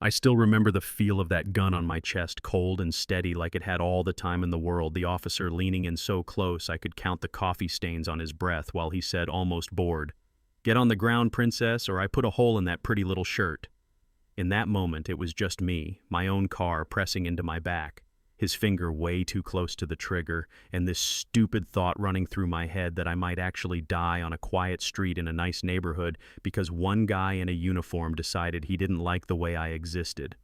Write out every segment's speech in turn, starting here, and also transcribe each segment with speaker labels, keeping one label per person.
Speaker 1: I still remember the feel of that gun on my chest, cold and steady like it had all the time in the world, the officer leaning in so close I could count the coffee stains on his breath while he said, almost bored, "Get on the ground, princess, or I put a hole in that pretty little shirt." In that moment, it was just me, my own car pressing into my back, his finger way too close to the trigger, and this stupid thought running through my head that I might actually die on a quiet street in a nice neighborhood because one guy in a uniform decided he didn't like the way I existed.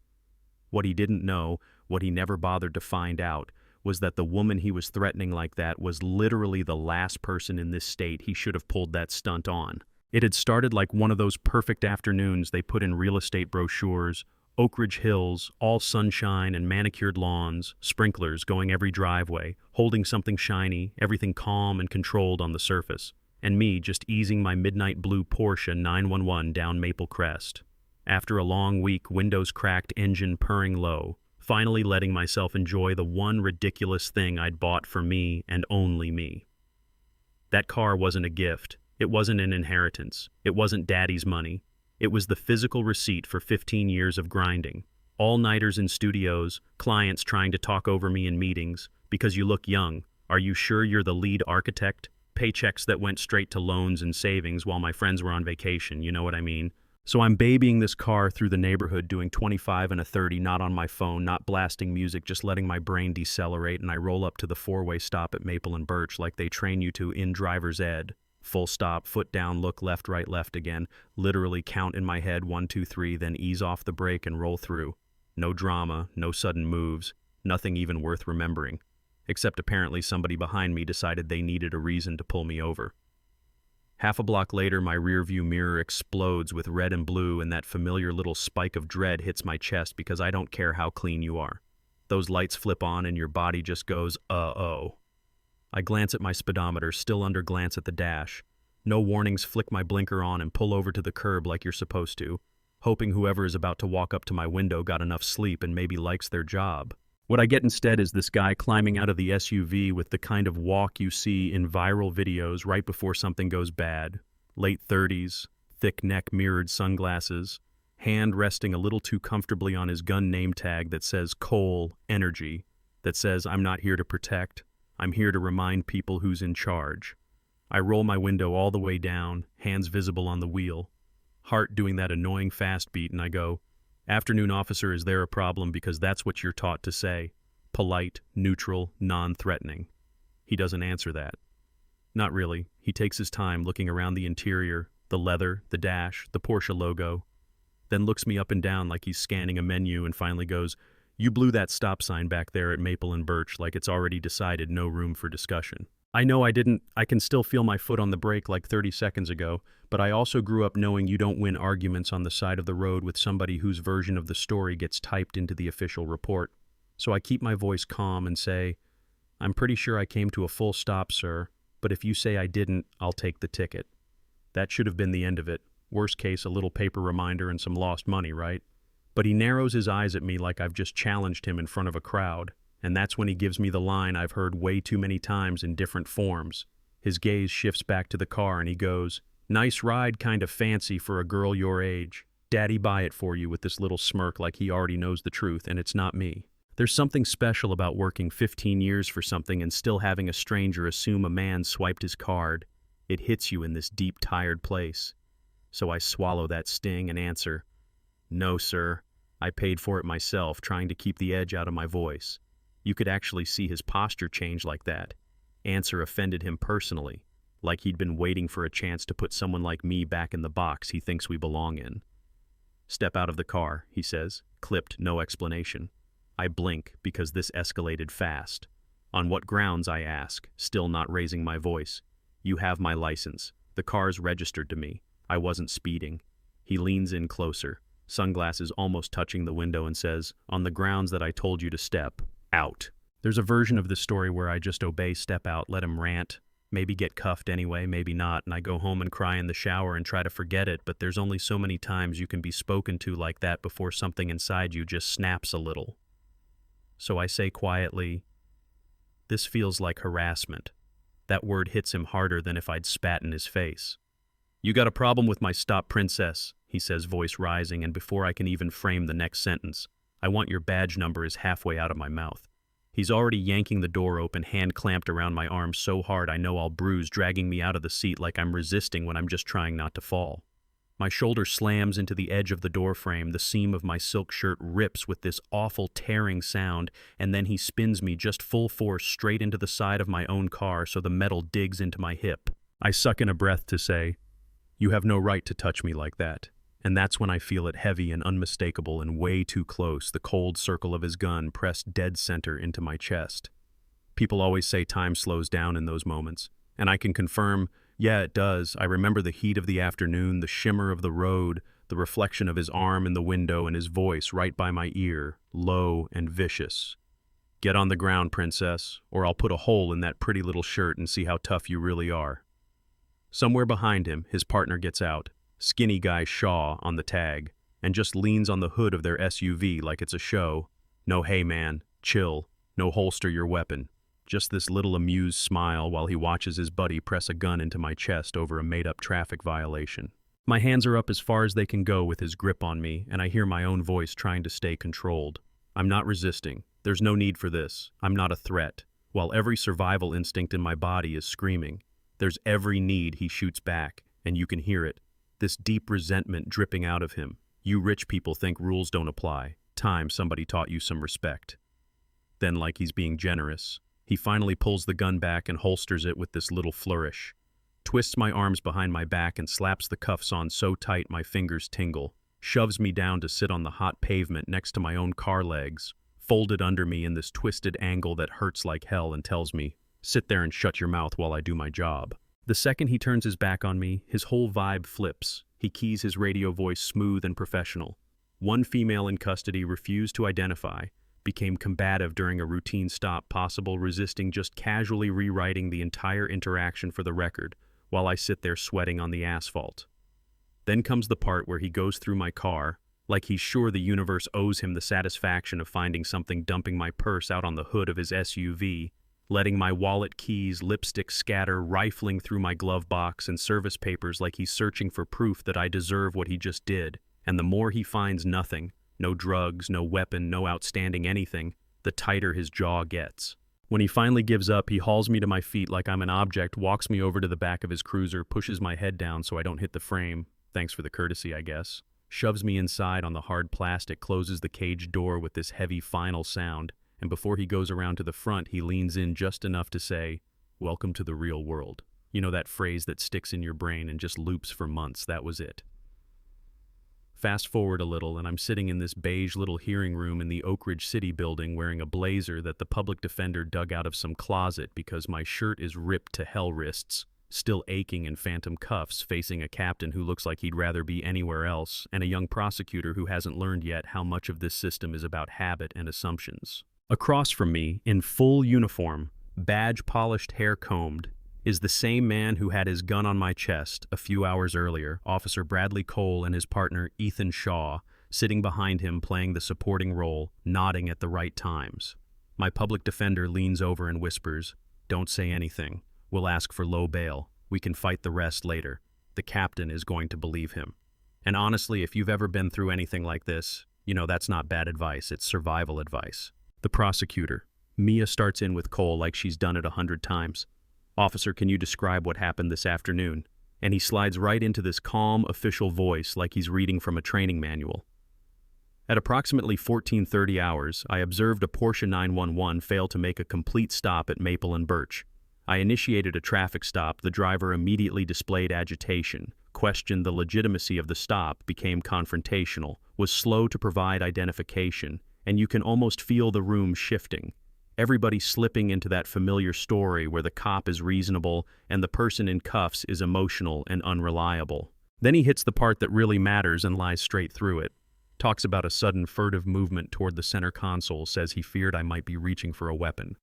Speaker 1: What he didn't know, what he never bothered to find out, was that the woman he was threatening like that was literally the last person in this state he should have pulled that stunt on. It had started like one of those perfect afternoons they put in real estate brochures: Oak Ridge Hills, all sunshine and manicured lawns, sprinklers going every driveway, holding something shiny, everything calm and controlled on the surface, and me just easing my midnight blue Porsche 911 down Maple Crest. After a long week, windows cracked, engine purring low, finally letting myself enjoy the one ridiculous thing I'd bought for me and only me. That car wasn't a gift. It wasn't an inheritance. It wasn't daddy's money. It was the physical receipt for 15 years of grinding. All-nighters in studios, clients trying to talk over me in meetings. Because you look young. Are you sure you're the lead architect? Paychecks that went straight to loans and savings while my friends were on vacation, you know what I mean? So I'm babying this car through the neighborhood, doing 25 and a 30, not on my phone, not blasting music, just letting my brain decelerate, and I roll up to the four-way stop at Maple and Birch like they train you to in driver's ed. Full stop, foot down, look left, right, left again. Literally count in my head 1, 2, 3, then ease off the brake and roll through. No drama, no sudden moves, nothing even worth remembering. Except apparently somebody behind me decided they needed a reason to pull me over. Half a block later, my rearview mirror explodes with red and blue, and that familiar little spike of dread hits my chest because I don't care how clean you are. Those lights flip on and your body just goes, uh-oh. I glance at my speedometer, still under glance at the dash. No warnings, flick my blinker on and pull over to the curb like you're supposed to, hoping whoever is about to walk up to my window got enough sleep and maybe likes their job. What I get instead is this guy climbing out of the SUV with the kind of walk you see in viral videos right before something goes bad. Late 30s, thick neck mirrored sunglasses, hand resting a little too comfortably on his gun name tag that says Cole Energy, that says I'm not here to protect. I'm here to remind people who's in charge. I roll my window all the way down, hands visible on the wheel, heart doing that annoying fast beat, and I go, "Afternoon, officer, is there a problem?" Because that's what you're taught to say. Polite, neutral, non-threatening. He doesn't answer that. Not really. He takes his time looking around the interior, the leather, the dash, the Porsche logo, then looks me up and down like he's scanning a menu and finally goes, "You blew that stop sign back there at Maple and Birch like it's already decided, no room for discussion." I know I didn't. I can still feel my foot on the brake like 30 seconds ago, but I also grew up knowing you don't win arguments on the side of the road with somebody whose version of the story gets typed into the official report. So I keep my voice calm and say, "I'm pretty sure I came to a full stop, sir, but if you say I didn't, I'll take the ticket." That should have been the end of it. Worst case, a little paper reminder and some lost money, right? But he narrows his eyes at me like I've just challenged him in front of a crowd, and that's when he gives me the line I've heard way too many times in different forms. His gaze shifts back to the car and he goes, "Nice ride, kind of fancy for a girl your age. Daddy buy it for you," with this little smirk like he already knows the truth, and it's not me. There's something special about working 15 years for something and still having a stranger assume a man swiped his card. It hits you in this deep, tired place. So I swallow that sting and answer, "No, sir. I paid for it myself," trying to keep the edge out of my voice. You could actually see his posture change like that. Answer offended him personally, like he'd been waiting for a chance to put someone like me back in the box he thinks we belong in. "Step out of the car," he says, clipped, no explanation. I blink because this escalated fast. "On what grounds?" I ask, still not raising my voice. "You have my license. The car's registered to me. I wasn't speeding." He leans in closer, sunglasses almost touching the window, and says, "On the grounds that I told you to step out." There's a version of this story where I just obey, step out, let him rant, maybe get cuffed anyway, maybe not, and I go home and cry in the shower and try to forget it, but there's only so many times you can be spoken to like that before something inside you just snaps a little. So I say quietly, "This feels like harassment." That word hits him harder than if I'd spat in his face. "You got a problem with my stop, princess," he says, voice rising, and before I can even frame the next sentence, "I want your badge number" is halfway out of my mouth. He's already yanking the door open, hand clamped around my arm so hard I know I'll bruise, dragging me out of the seat like I'm resisting when I'm just trying not to fall. My shoulder slams into the edge of the door frame, the seam of my silk shirt rips with this awful tearing sound, and then he spins me just full force straight into the side of my own car so the metal digs into my hip. I suck in a breath to say, "You have no right to touch me like that." And that's when I feel it heavy and unmistakable and way too close, the cold circle of his gun pressed dead center into my chest. People always say time slows down in those moments, and I can confirm, yeah, it does. I remember the heat of the afternoon, the shimmer of the road, the reflection of his arm in the window, and his voice right by my ear, low and vicious. "Get on the ground, princess, or I'll put a hole in that pretty little shirt and see how tough you really are." Somewhere behind him, his partner gets out, skinny guy Shaw on the tag, and just leans on the hood of their SUV like it's a show. No, "Hey man, chill, no holster your weapon." Just this little amused smile while he watches his buddy press a gun into my chest over a made-up traffic violation. My hands are up as far as they can go with his grip on me, and I hear my own voice trying to stay controlled. I'm not resisting. There's no need for this. I'm not a threat. While every survival instinct in my body is screaming, there's every need he shoots back, and you can hear it. This deep resentment dripping out of him. "You rich people think rules don't apply. Time somebody taught you some respect." Then, like he's being generous, he finally pulls the gun back and holsters it with this little flourish, twists my arms behind my back and slaps the cuffs on so tight my fingers tingle, shoves me down to sit on the hot pavement next to my own car legs, folded under me in this twisted angle that hurts like hell, and tells me, "Sit there and shut your mouth while I do my job." The second he turns his back on me, his whole vibe flips. He keys his radio voice smooth and professional. One female in custody refused to identify, became combative during a routine stop, possible, resisting, just casually rewriting the entire interaction for the record, while I sit there sweating on the asphalt. Then comes the part where he goes through my car, like he's sure the universe owes him the satisfaction of finding something, dumping my purse out on the hood of his SUV, letting my wallet, keys, lipstick scatter, rifling through my glove box and service papers like he's searching for proof that I deserve what he just did. And the more he finds nothing, no drugs, no weapon, no outstanding anything, the tighter his jaw gets. When he finally gives up, he hauls me to my feet like I'm an object, walks me over to the back of his cruiser, pushes my head down so I don't hit the frame. Thanks for the courtesy, I guess. Shoves me inside on the hard plastic, closes the cage door with this heavy final sound, and before he goes around to the front, he leans in just enough to say, "Welcome to the real world." You know that phrase that sticks in your brain and just loops for months? That was it. Fast forward a little, and I'm sitting in this beige little hearing room in the Oak Ridge City building wearing a blazer that the public defender dug out of some closet because my shirt is ripped to hell wrists, still aching in phantom cuffs, facing a captain who looks like he'd rather be anywhere else, and a young prosecutor who hasn't learned yet how much of this system is about habit and assumptions. Across from me, in full uniform, badge polished, hair combed, is the same man who had his gun on my chest a few hours earlier, Officer Bradley Cole, and his partner Ethan Shaw, sitting behind him playing the supporting role, nodding at the right times. My public defender leans over and whispers, "Don't say anything. We'll ask for low bail. We can fight the rest later." The captain is going to believe him. And honestly, if you've ever been through anything like this, you know that's not bad advice, it's survival advice. The prosecutor. Mia starts in with Cole like she's done it 100 times. "Officer, can you describe what happened this afternoon?" And he slides right into this calm, official voice like he's reading from a training manual. At approximately 14:30 hours, I observed a Porsche 911 fail to make a complete stop at Maple and Birch. I initiated a traffic stop. The driver immediately displayed agitation, questioned the legitimacy of the stop, became confrontational, was slow to provide identification, and you can almost feel the room shifting. Everybody slipping into that familiar story where the cop is reasonable and the person in cuffs is emotional and unreliable. Then he hits the part that really matters and lies straight through it. Talks about a sudden furtive movement toward the center console, says he feared I might be reaching for a weapon.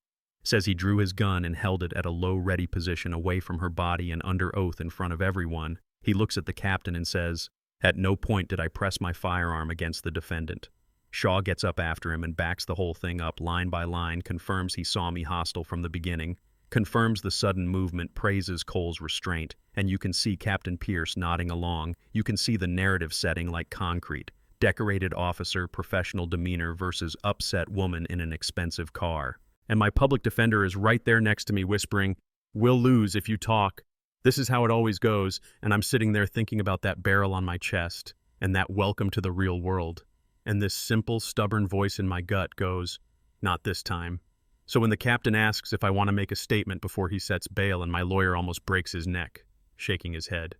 Speaker 1: Says he drew his gun and held it at a low ready position away from her body and under oath in front of everyone. He looks at the captain and says, "At no point did I press my firearm against the defendant." Shaw gets up after him and backs the whole thing up line by line, confirms he saw me hostile from the beginning, confirms the sudden movement, praises Cole's restraint, and you can see Captain Pierce nodding along. You can see the narrative setting like concrete. Decorated officer, professional demeanor versus upset woman in an expensive car. And my public defender is right there next to me whispering, "We'll lose if you talk." This is how it always goes, and I'm sitting there thinking about that barrel on my chest, and that welcome to the real world. And this simple, stubborn voice in my gut goes, "Not this time." So when the captain asks if I want to make a statement before he sets bail and my lawyer almost breaks his neck, shaking his head,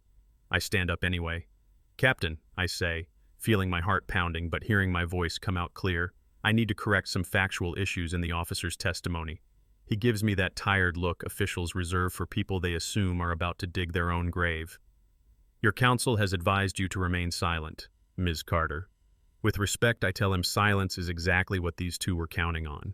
Speaker 1: I stand up anyway. "Captain," I say, feeling my heart pounding but hearing my voice come out clear, "I need to correct some factual issues in the officer's testimony." He gives me that tired look officials reserve for people they assume are about to dig their own grave. "Your counsel has advised you to remain silent, Ms. Carter." With respect, I tell him silence is exactly what these two were counting on.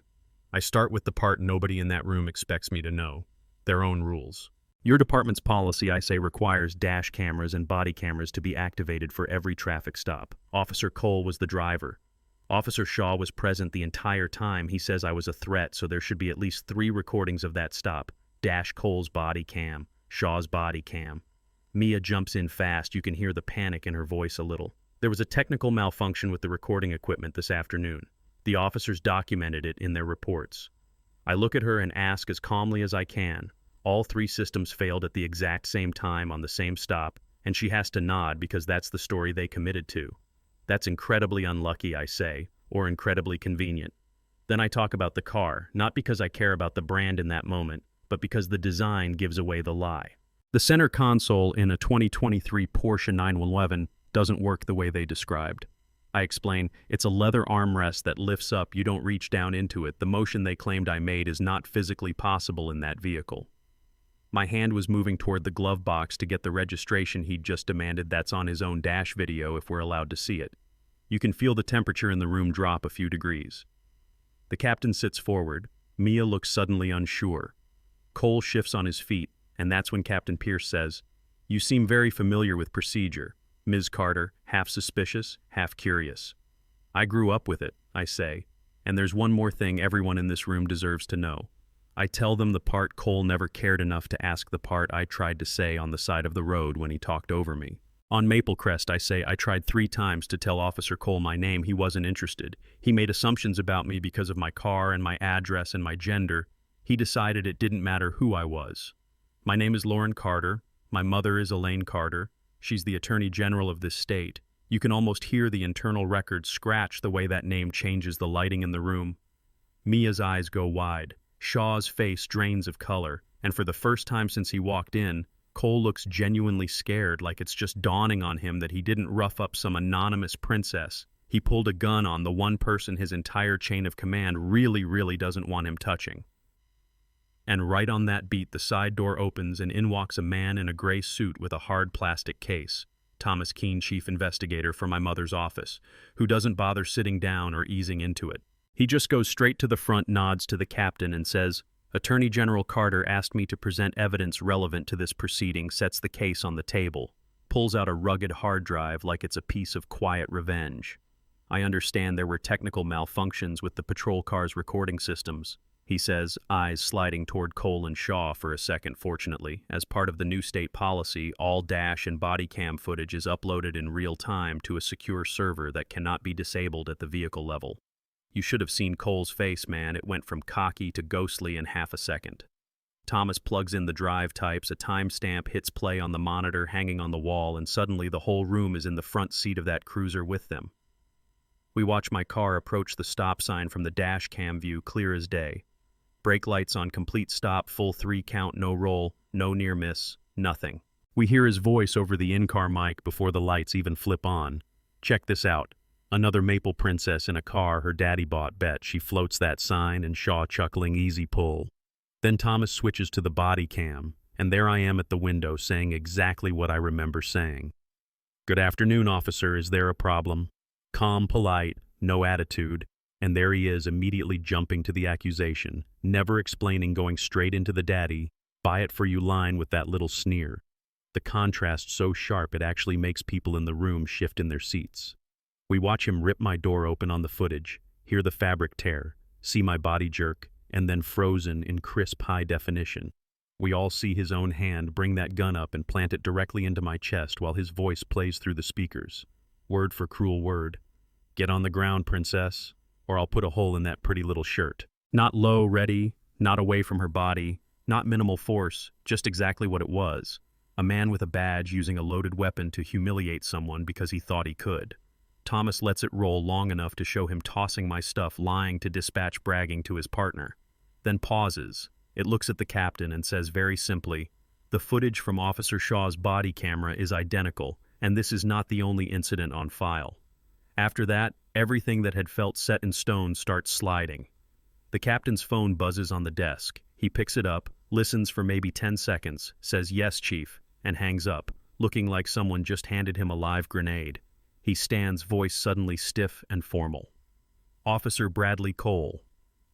Speaker 1: I start with the part nobody in that room expects me to know, their own rules. "Your department's policy," I say, "requires dash cameras and body cameras to be activated for every traffic stop. Officer Cole was the driver. Officer Shaw was present the entire time. He says I was a threat, so there should be at least 3 recordings of that stop. Dash Cole's body cam, Shaw's body cam." Mia jumps in fast. You can hear the panic in her voice a little. "There was a technical malfunction with the recording equipment this afternoon. The officers documented it in their reports." I look at her and ask as calmly as I can. All 3 systems failed at the exact same time on the same stop, and she has to nod because that's the story they committed to. "That's incredibly unlucky," I say, "or incredibly convenient." Then I talk about the car, not because I care about the brand in that moment, but because the design gives away the lie. The center console in a 2023 Porsche 911 doesn't work the way they described. I explain, it's a leather armrest that lifts up, you don't reach down into it. The motion they claimed I made is not physically possible in that vehicle. My hand was moving toward the glove box to get the registration he'd just demanded. That's on his own dash video if we're allowed to see it. You can feel the temperature in the room drop a few degrees. The captain sits forward. Mia looks suddenly unsure. Cole shifts on his feet, and that's when Captain Pierce says, "You seem very familiar with procedure, Ms. Carter," half suspicious, half curious. "I grew up with it," I say, "and there's one more thing everyone in this room deserves to know." I tell them the part Cole never cared enough to ask, the part I tried to say on the side of the road when he talked over me. On Maple Crest, I say, I tried 3 times to tell Officer Cole my name. He wasn't interested. He made assumptions about me because of my car and my address and my gender. He decided it didn't matter who I was. My name is Lauren Carter. My mother is Elaine Carter. She's the Attorney General of this state. You can almost hear the internal records scratch the way that name changes the lighting in the room. Mia's eyes go wide. Shaw's face drains of color, and for the first time since he walked in, Cole looks genuinely scared, like it's just dawning on him that he didn't rough up some anonymous princess. He pulled a gun on the one person his entire chain of command really doesn't want him touching. And right on that beat, the side door opens and in walks a man in a gray suit with a hard plastic case. Thomas Keene, chief investigator for my mother's office, who doesn't bother sitting down or easing into it. He just goes straight to the front, nods to the captain, and says, "Attorney General Carter asked me to present evidence relevant to this proceeding," sets the case on the table, pulls out a rugged hard drive like it's a piece of quiet revenge. "I understand there were technical malfunctions with the patrol car's recording systems," he says, eyes sliding toward Cole and Shaw for a second. "Fortunately, as part of the new state policy, all dash and body cam footage is uploaded in real time to a secure server that cannot be disabled at the vehicle level." You should have seen Cole's face, man. It went from cocky to ghostly in half a second. Thomas plugs in the drive, types a timestamp, hits play on the monitor hanging on the wall, and suddenly the whole room is in the front seat of that cruiser with them. We watch my car approach the stop sign from the dash cam view, clear as day. Brake lights on, complete stop, full 3 count, no roll, no near miss, nothing. We hear his voice over the in-car mic before the lights even flip on. "Check this out. Another Maple princess in a car her daddy bought, bet." She floats that sign, and Shaw chuckling, "Easy pull." Then Thomas switches to the body cam, and there I am at the window saying exactly what I remember saying. "Good afternoon, officer. Is there a problem?" Calm, polite, no attitude, and there he is immediately jumping to the accusation, never explaining, going straight into the daddy, "buy it for you" line with that little sneer. The contrast so sharp it actually makes people in the room shift in their seats. We watch him rip my door open on the footage, hear the fabric tear, see my body jerk, and then frozen in crisp high definition. We all see his own hand bring that gun up and plant it directly into my chest while his voice plays through the speakers. Word for cruel word. Get on the ground, princess, or I'll put a hole in that pretty little shirt. Not low, ready, not away from her body, not minimal force, just exactly what it was. A man with a badge using a loaded weapon to humiliate someone because he thought he could. Thomas lets it roll long enough to show him tossing my stuff, lying to dispatch bragging to his partner. Then pauses. It looks at the captain and says very simply, "The footage from Officer Shaw's body camera is identical, and this is not the only incident on file." After that, everything that had felt set in stone starts sliding. The captain's phone buzzes on the desk. He picks it up, listens for maybe 10 seconds, says "Yes, Chief," and hangs up, looking like someone just handed him a live grenade. He stands, voice suddenly stiff and formal. "Officer Bradley Cole.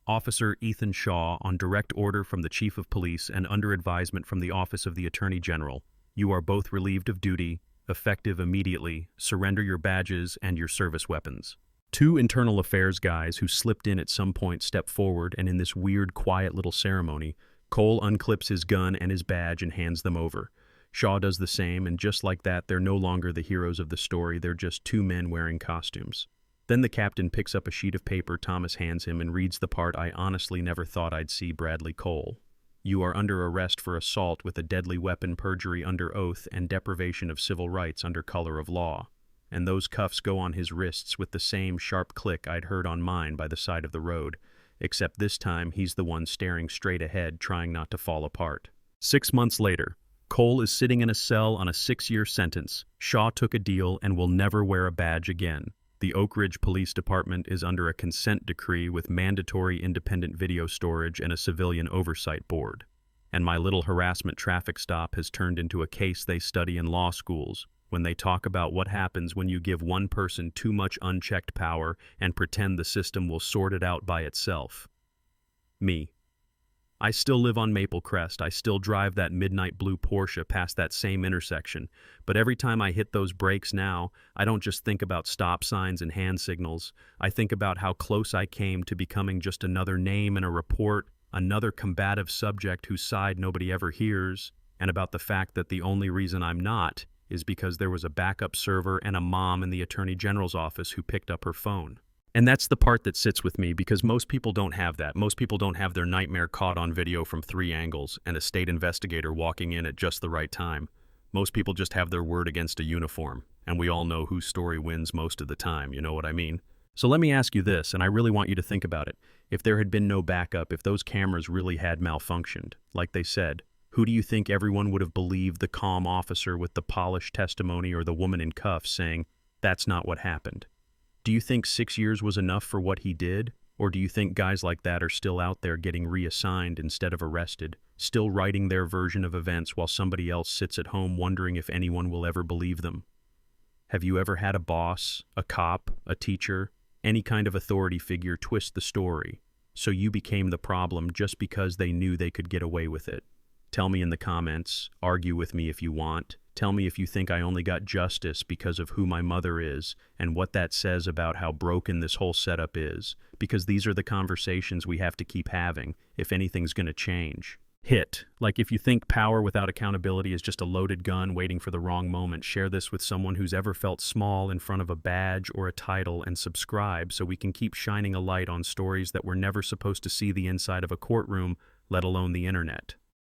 Speaker 1: Officer Ethan Shaw, on direct order from the Chief of Police and under advisement from the Office of the Attorney General, you are both relieved of duty, effective immediately. Surrender your badges and your service weapons." Two internal affairs guys who slipped in at some point step forward, and in this weird, quiet little ceremony, Cole unclips his gun and his badge and hands them over. Shaw does the same, and just like that, they're no longer the heroes of the story, they're just two men wearing costumes. Then the captain picks up a sheet of paper Thomas hands him and reads the part I honestly never thought I'd see. Bradley Cole. You are under arrest for assault with a deadly weapon, perjury under oath, and deprivation of civil rights under color of law. And those cuffs go on his wrists with the same sharp click I'd heard on mine by the side of the road, except this time he's the one staring straight ahead, trying not to fall apart. 6 months later, Cole is sitting in a cell on a 6-year sentence. Shaw took a deal and will never wear a badge again. The Oak Ridge Police Department is under a consent decree with mandatory independent video storage and a civilian oversight board. And my little harassment traffic stop has turned into a case they study in law schools when they talk about what happens when you give one person too much unchecked power and pretend the system will sort it out by itself. Me. I still live on Maple Crest. I still drive that midnight blue Porsche past that same intersection. But every time I hit those brakes now, I don't just think about stop signs and hand signals. I think about how close I came to becoming just another name in a report, another combative subject whose side nobody ever hears, and about the fact that the only reason I'm not is because there was a backup server and a mom in the Attorney General's office who picked up her phone. And that's the part that sits with me, because most people don't have that. Most people don't have their nightmare caught on video from 3 angles and a state investigator walking in at just the right time. Most people just have their word against a uniform, and we all know whose story wins most of the time, you know what I mean? So let me ask you this, and I really want you to think about it. If there had been no backup, if those cameras really had malfunctioned, like they said, who do you think everyone would have believed? The calm officer with the polished testimony or the woman in cuffs saying, "That's not what happened"? Do you think 6 years was enough for what he did? Or do you think guys like that are still out there getting reassigned instead of arrested, still writing their version of events while somebody else sits at home wondering if anyone will ever believe them? Have you ever had a boss, a cop, a teacher, any kind of authority figure twist the story so you became the problem just because they knew they could get away with it? Tell me in the comments, argue with me if you want. Tell me if you think I only got justice because of who my mother is and what that says about how broken this whole setup is, because these are the conversations we have to keep having if anything's going to change. Hit. Like, if you think power without accountability is just a loaded gun waiting for the wrong moment, share this with someone who's ever felt small in front of a badge or a title, and subscribe so we can keep shining a light on stories that we're never supposed to see the inside of a courtroom, let alone the internet.